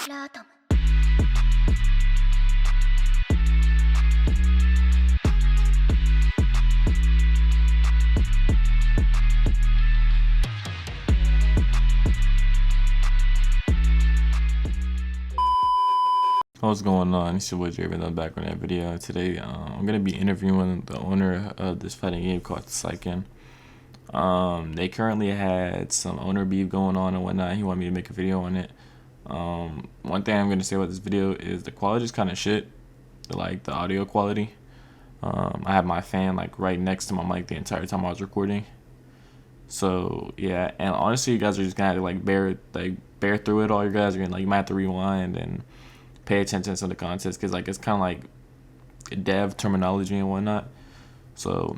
What's going on? It's your boy Draven. I'm back on that video. Today, I'm gonna be interviewing the owner of this fighting game called Seiken. They currently had some owner beef going on and whatnot. He wanted me to make a video on it. One thing I'm gonna say about this video is the quality is kind of shit. Like the audio quality. I have my fan like right next to my mic the entire time I was recording. So yeah, and honestly, you guys are just gonna have to like bear through it all. You guys are gonna you might have to rewind and pay attention to the context, because like it's kind of like dev terminology and whatnot. So,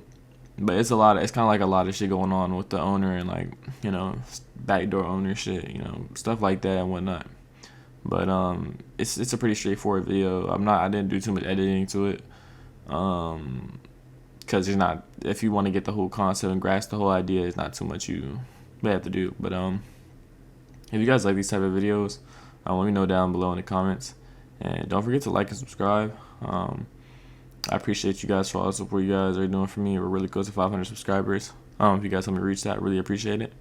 but it's kind of like a lot of shit going on with the owner and like, you know, backdoor owner shit, you know, stuff like that and whatnot. But it's a pretty straightforward video. I didn't do too much editing to it, because there's not, if you want to get the whole concept and grasp the whole idea, it's not too much you have to do. But if you guys like these type of videos, let me know down below in the comments. And don't forget to like and subscribe. I appreciate you guys for all the support you guys are doing for me. We're really close to 500 subscribers. If you guys help me reach that, I really appreciate it.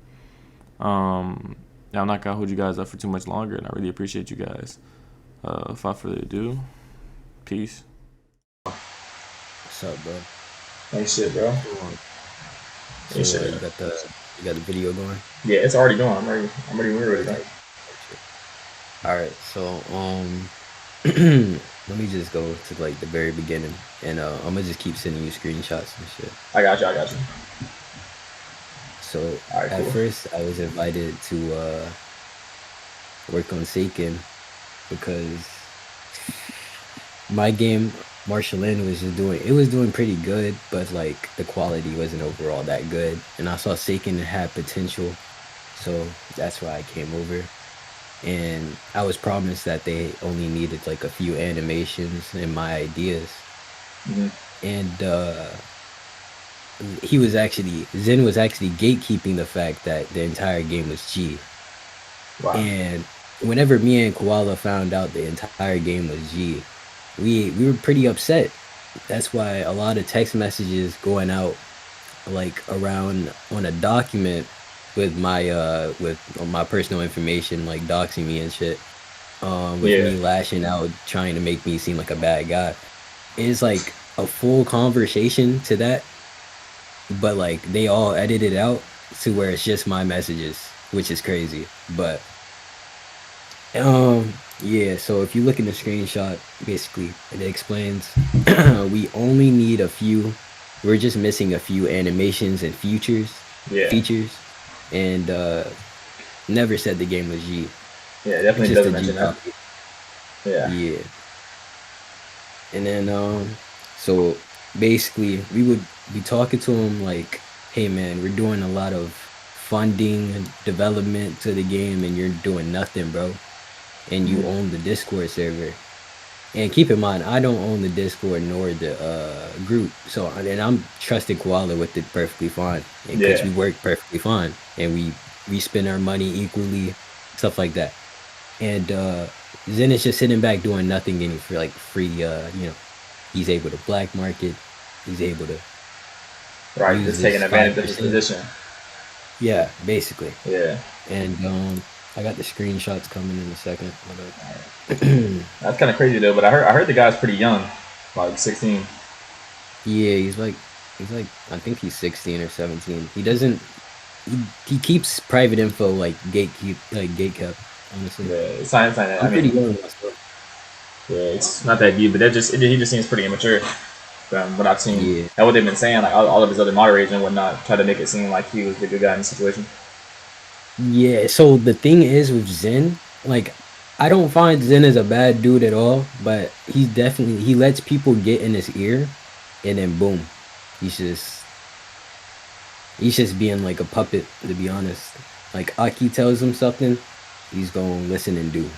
I'm not gonna hold you guys up for too much longer, and I really appreciate you guys. Without further ado, peace. What's up, bro? Nice shit, bro. So you got the video going? Yeah, it's already going. We're ready going. All right, so let me just go to like the very beginning, and I'm gonna just keep sending you screenshots and shit. I got you. So right, at cool. first I was invited to work on Seiken because my game Martial Land was doing pretty good, but like the quality wasn't overall that good, and I saw Seiken had potential, so that's why I came over. And I was promised that they only needed like a few animations and my ideas. And Zen was actually gatekeeping the fact that the entire game was G. Wow. And whenever me and Koala found out the entire game was G, we were pretty upset. That's why a lot of text messages going out like around on a document with my personal information, like doxing me and shit, me lashing out, trying to make me seem like a bad guy. It's like a full conversation to that, but like they all edited out to where it's just my messages, which is crazy. But yeah, so if you look in the screenshot, basically it explains we only need a few, we're just missing a few animations and features, and never said the game was G. Yeah, definitely doesn't mention that. Yeah. And then so basically we would be talking to him like, hey man, we're doing a lot of funding and development to the game and you're doing nothing, bro. And you own the Discord server. And keep in mind, I don't own the Discord nor the group. So, and I'm trusting Koala with it perfectly fine. Because we work perfectly fine. And we spend our money equally, stuff like that. And Zen is just sitting back doing nothing, getting for like free, you know, he's able to black market. He's able to... Right, just taking advantage of his position. Yeah, basically. Yeah. And I got the screenshots coming in a second. That's kind of crazy though, but I heard the guy's pretty young, like 16. Yeah, he's like I think he's 16 or 17. He doesn't. He keeps private info like gatekept. Honestly, yeah, sign. I'm pretty young myself. Yeah, it's not that deep, but he just seems pretty immature from what I've seen. Yeah. And what they've been saying, like all of his other moderators and whatnot, try to make it seem like he was the good guy in the situation. Yeah, so the thing is with Zen, like, I don't find Zen as a bad dude at all, but he lets people get in his ear, and then boom, he's just being like a puppet, to be honest. Like, Aki tells him something, he's gonna listen and do.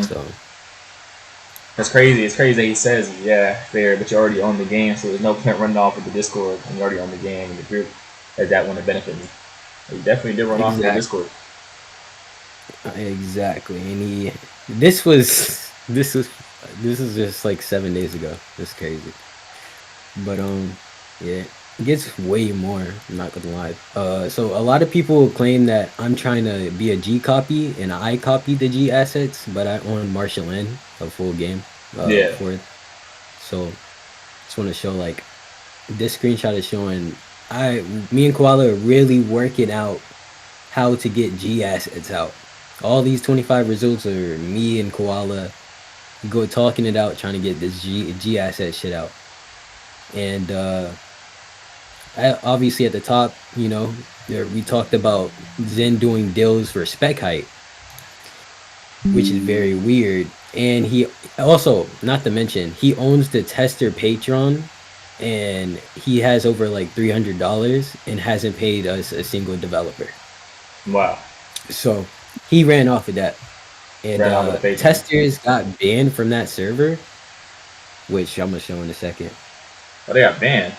So that's crazy. It's crazy that he says, yeah, fair, but you already own the game, so there's no point running off with the Discord, and you already own the game and the group, as that wouldn't benefit me. You definitely did run off with the Discord. Exactly. And this was just like 7 days ago. That's crazy. But yeah, it gets way more. I'm not gonna lie. So a lot of people claim that I'm trying to be a G copy and I copy the G assets, but I own Marshall N, a full game, Yeah. for. So just want to show like this screenshot is showing me and Koala are really working out how to get G assets out. All these 25 results are me and Koala go talking it out, trying to get this G asset shit out. And obviously at the top, we talked about Zen doing deals for spec height, which is very weird. And he also, not to mention, he owns the tester Patreon, and he has over like $300 and hasn't paid us a single developer. Wow. So he ran off of that. And Ran off with the Patreon. testers got banned from that server, which I'm gonna show in a second. Oh, they got banned.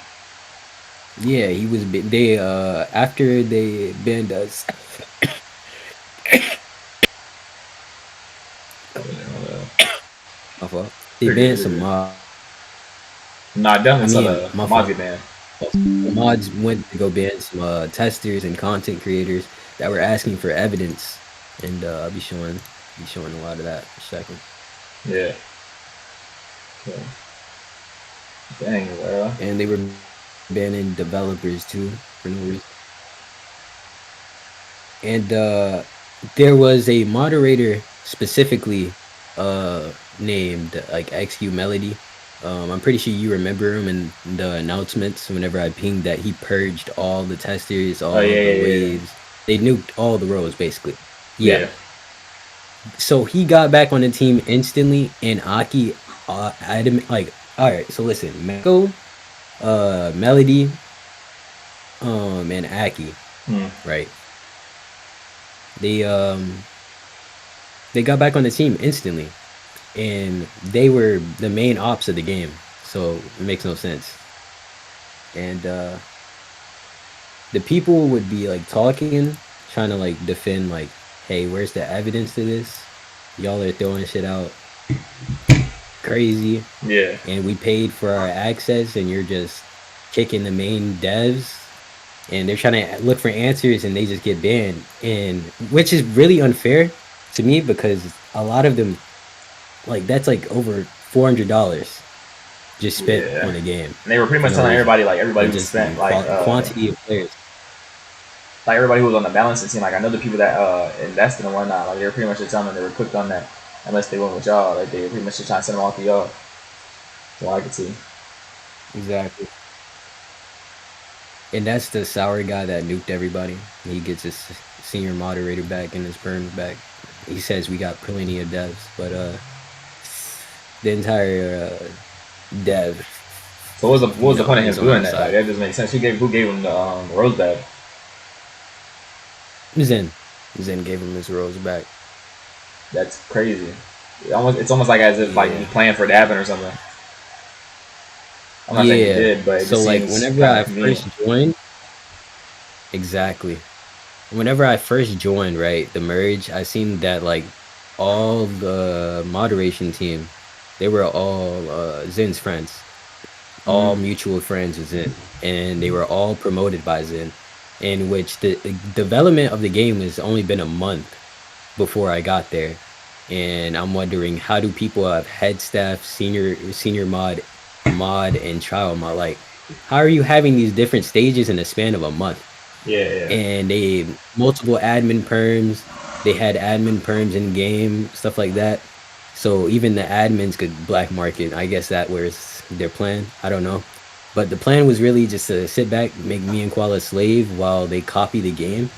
Yeah, he was. They after they banned us. My fault. They banned some mods. Nah, I definitely I saw mean, the my mods fault. get banned. The mods went to go ban some testers and content creators that were asking for evidence, and I'll be showing a lot of that in a second. Yeah. Okay. Dang, bro. And they were banning developers too for no reason. And there was a moderator specifically named like XQ Melody. I'm pretty sure you remember him in the announcements whenever I pinged that he purged all the testers, all the waves. They nuked all the rows basically. Yeah. So he got back on the team instantly, and Aki, I didn't like. All right, so listen, Meko, Melody, and Aki, right? They got back on the team instantly, and they were the main ops of the game, so it makes no sense. And the people would be like talking, trying to like defend, like, hey, where's the evidence to this? Y'all are throwing shit out crazy. Yeah. And we paid for our access, and you're just kicking the main devs, and they're trying to look for answers, and they just get banned, and which is really unfair to me because a lot of them, like, that's like over $400 just spent on a game. And they were pretty much telling everybody, like, everybody who spent like quantity of players. Like everybody who was on the balancing team, like I know the people that invested and whatnot, like they were pretty much just telling them they were cooked on that unless they went with y'all. Like they were pretty much just trying to send them off to y'all. So I could see. Exactly. And that's the sour guy that nuked everybody. He gets his senior moderator back and his perms back. He says we got plenty of devs, but the entire dev. So what was the point of him doing that? Like, that doesn't make sense. Who gave him the rose bag? Zen gave him his rose back. That's crazy. It's almost like as if like he's playing for Davin or something. I'm not saying he did, but it so just like seems whenever I first joined, exactly. Whenever I first joined, right, the merge, I seen that like all the moderation team, they were all Zen's friends, all mutual friends with Zen, and they were all promoted by Zen, in which the development of the game has only been a month before I got there. And I'm wondering, how do people have head staff, senior mod, and child mod? Like, how are you having these different stages in the span of a month? Yeah. And they multiple admin perms. They had admin perms in game, stuff like that. So even the admins could black market. I guess that was their plan. I don't know. But the plan was really just to sit back, make me and Koala a slave while they copy the game,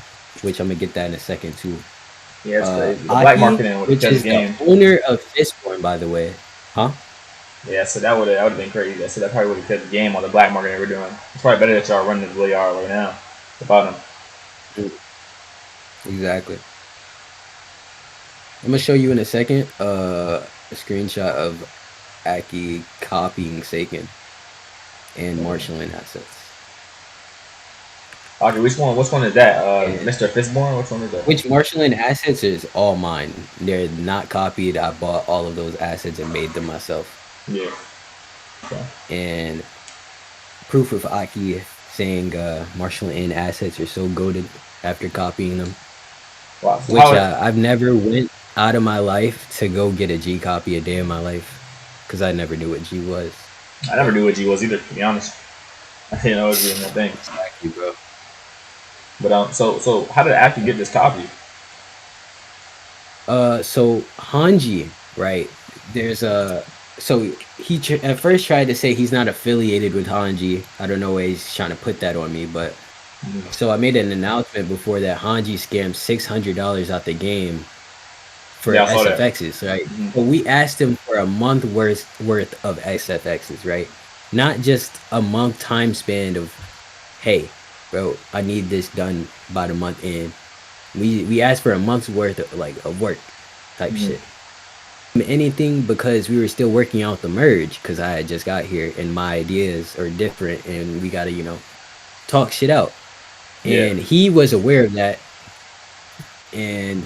which I'm gonna get that in a second too. Yeah, it's crazy. The black marketing would which is the game. The owner of Fistborn, by the way. Huh? Yeah, so that would have been crazy. So that probably would have kept the game on the black market we're doing. It's probably better that y'all running the way y'all are right now. About them. Exactly. I'm gonna show you in a second a screenshot of Aki copying Seiken and marshalling assets. Okay, which one? Which one is that? And Mr. Fistborn. Which one is that? which Marshland assets is all mine. They're not copied. I bought all of those assets and made them myself. Yeah. Okay. And proof of Aki saying Marshall N assets are so goated after copying them. Wow. So Which I've never went out of my life to go get a G copy a day in my life because I never knew what G was. I never knew what G was either, to be honest. I didn't know it was even a thing. Exactly, bro. But so how did Aki get this copy? So Hanji, right? There's a so he at first tried to say he's not affiliated with Hanji. I don't know why he's trying to put that on me, but so I made an announcement before that Hanji scammed $600 out the game for SFXs, right? Mm-hmm. But we asked him for a month worth of SFXs, right? Not just a month time span of, hey, bro, I need this done by the month end. We asked for a month's worth of work type shit. Anything because we were still working out the merge because I had just got here and my ideas are different and we gotta, talk shit out. And he was aware of that, and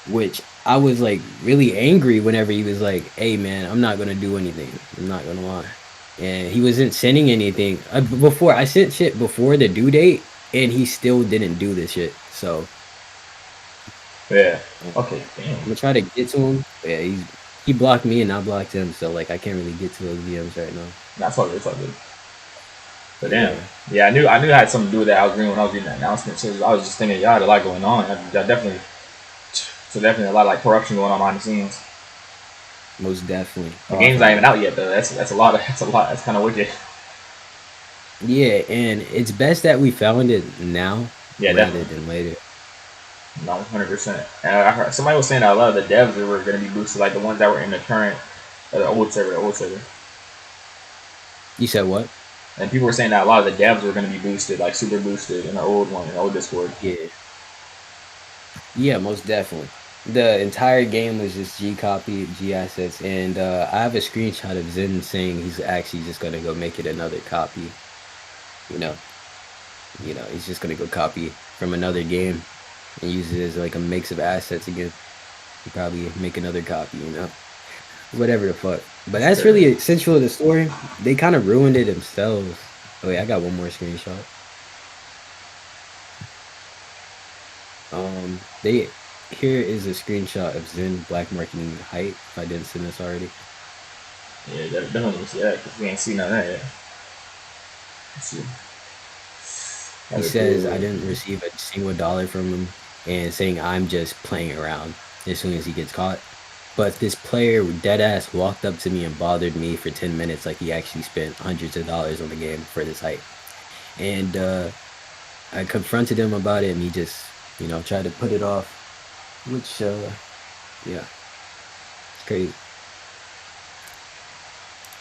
which I was like really angry whenever he was like, hey man, I'm not gonna do anything. I'm not gonna lie. And he wasn't sending anything. Before I sent shit before the due date and he still didn't do this shit. So yeah. Okay. Damn. I'm gonna try to get to him. Yeah, he blocked me and I blocked him, so like I can't really get to those DMs right now. That's all good. It's all good. But damn, yeah, I knew it had something to do with that. I was reading when I was reading that announcement. So I was just thinking, y'all had a lot going on. Definitely a lot of like corruption going on behind the scenes. Most definitely. The game's not even out yet though. That's a lot. That's kind of wicked. Yeah, and it's best that we found it now rather than later. No, 100%. And I heard somebody was saying that a lot of the devs that were going to be boosted, like the ones that were in the current, the old server. You said what? And people were saying that a lot of the devs were going to be boosted, like super boosted in the old one, in the old Discord. Yeah, most definitely. The entire game was just G copy, G assets, and I have a screenshot of Zen saying he's actually just gonna go make it another copy. He's just gonna go copy from another game and use it as like a mix of assets again. He'll probably make another copy, whatever the fuck. But that's really essential to the story. They kind of ruined it themselves. Oh wait, I got one more screenshot. Here is a screenshot of Zen black marketing height. If I didn't send this already. Yeah, definitely see that because we ain't seen none of that yet. Let's see. He says I didn't receive a single dollar from him, and saying I'm just playing around as soon as he gets caught. But this player deadass walked up to me and bothered me for 10 minutes like he actually spent hundreds of dollars on the game for this height. And I confronted him about it and he just, tried to put it off. Which, yeah, it's crazy.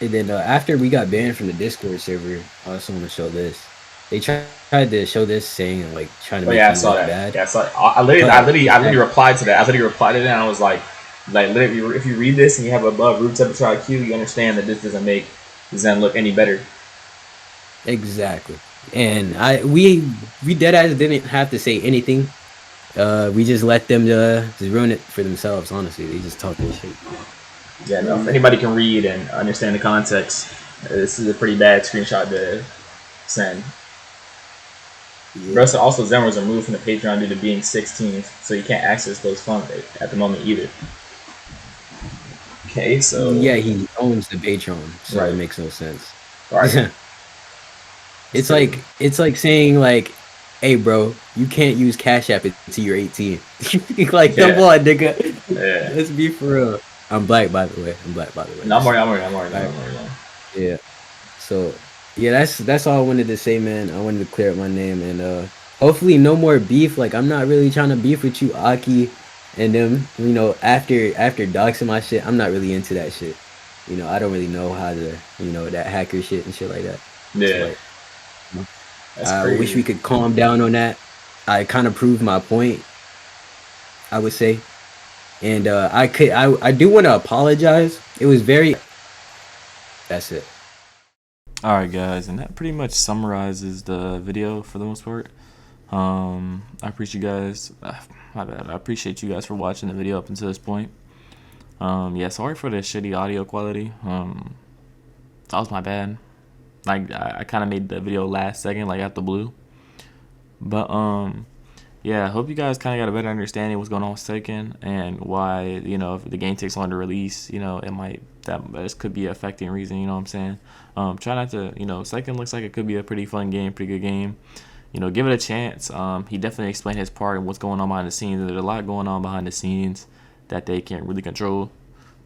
And then after we got banned from the Discord server, I also want to show this. They tried to show this saying like trying to make I saw that. bad. Yeah, I saw it. I literally replied to that. I literally replied to that and I was like literally, if you read this and you have above root temperature IQ, you understand that this doesn't make Zen look any better. Exactly. And we deadass didn't have to say anything. We just let them just ruin it for themselves. Honestly, they just talk their shit. Yeah, no. If anybody can read and understand the context, this is a pretty bad screenshot to send. Yeah. Also, Zen was removed from the Patreon due to being 16, so you can't access those funds at the moment either. Okay, so yeah, he owns the Patreon, so it makes no sense. Right. It's like saying like, hey bro, you can't use Cash App until you're 18. Like, come on, nigga. Yeah. Let's be for real. I'm black, by the way. No, I'm already. Yeah. So, yeah, that's all I wanted to say, man. I wanted to clear up my name, and hopefully no more beef. Like, I'm not really trying to beef with you, Aki, and them. After doxing my shit, I'm not really into that shit. I don't really know how to, that hacker shit and shit like that. Yeah. So, I wish we could calm down on that. I kind of proved my point, I would say. And I do want to apologize. It was very... That's it. Alright guys, and that pretty much summarizes the video for the most part. I appreciate you guys. My bad. I appreciate you guys for watching the video up until this point. Yeah, sorry for the shitty audio quality. That was my bad. Like I kind of made the video last second, like out the blue. But yeah, I hope you guys kind of got a better understanding of what's going on with Seiken and why, you know, if the game takes long to release, you know, it might, this could be an affecting reason, you know what I'm saying? Try not to, you know, Seiken looks like it could be a pretty fun game, pretty good game. You know, give it a chance. He definitely explained his part and what's going on behind the scenes. There's a lot going on behind the scenes that they can't really control.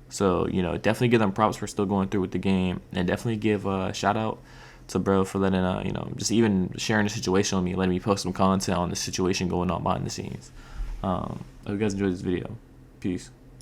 So, you know, definitely give them props for still going through with the game, and definitely give a shout out to bro for letting you know, just even sharing the situation with me, letting me post some content on the situation going on behind the scenes. I hope you guys enjoyed this video. Peace.